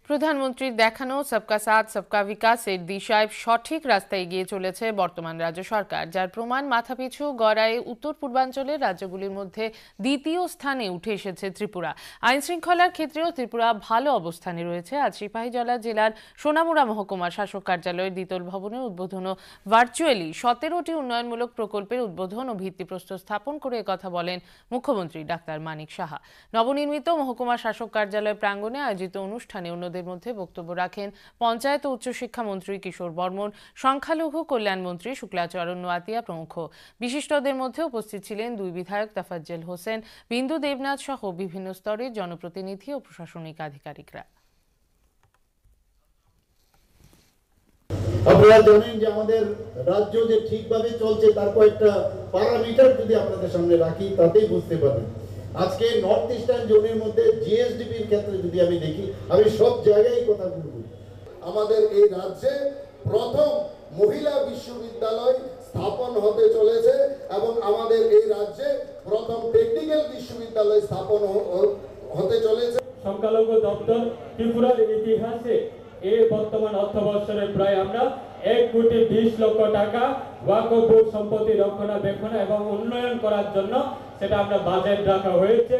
প্রধানমন্ত্রীর দেখানো সবকা সাথ সবকা বিকাশের দিশায় সঠিক রাস্তায় এগিয়ে চলেছে বর্তমান রাজ্য সরকার, যার প্রমাণ মাথাপিছু গড়ায় উত্তর পূর্বাঞ্চলের রাজ্যগুলির মধ্যে দ্বিতীয় স্থানে উঠে এসেছে ত্রিপুরা। আইন শৃঙ্খলার ক্ষেত্রেও ত্রিপুরা ভালো অবস্থানে রয়েছে। আজ সিপাহীজলা জেলার সোনামুড়া মহকুমা শাসক কার্যালয়ের দ্বিতল ভবনের উদ্বোধন ও ভার্চুয়ালি 17টি উন্নয়নমূলক প্রকল্পের উদ্বোধন ও ভিত্তিপ্রস্তর স্থাপন করে একথা বলেন মুখ্যমন্ত্রী ডাক্তার মানিক সাহা। নবনির্মিত মহকুমা শাসক কার্যালয় প্রাঙ্গণে আয়োজিত অনুষ্ঠানে অন্যদের মধ্যে বক্তব্য রাখেন পঞ্চায়েত ও উচ্চশিক্ষা মন্ত্রী কিশোর বর্মন, সংখ্যালঘু কল্যাণ মন্ত্রী শুক্লাচরণ নোয়াতিয়া প্রমুখ। বিশিষ্টদের মধ্যে উপস্থিত ছিলেন দুই বিধায়ক তাফাজ্জল হোসেন, বিন্দু দেবনাথ সহ বিভিন্ন স্তরের জনপ্রতিনিধি ও প্রশাসনিক আধিকারিকরা। আপনারা জানেন যে আমাদের রাজ্য যে ঠিকভাবে চলছে তার কয়েকটা প্যারামিটার যদি আপনাদের সামনে রাখি তাতেই বুঝতে পারবেন। আজকে নর্থ ইস্টার্ন জোনের মধ্যে জিএসডিপির ক্ষেত্রে যদি আমি দেখি, আমি সব জায়গায় কথা বলবো, আমাদের এই রাজ্যে প্রথম মহিলা বিশ্ববিদ্যালয় স্থাপন হতে চলেছে এবং আমাদের এই রাজ্যে প্রথম টেকনিক্যাল বিশ্ববিদ্যালয় স্থাপন হতে চলেছে। সংখ্যালঘু দপ্তর ত্রিপুরার ইতিহাসে এই বর্তমান অর্থবর্ষে প্রায় আমরা 1,20,00,000 টাকা ওয়াকফ বোর্ড সম্পত্তি রক্ষণাবেক্ষণ এবং উন্নয়ন করার জন্য সেটা আমরা বাজেট রাখা হয়েছে।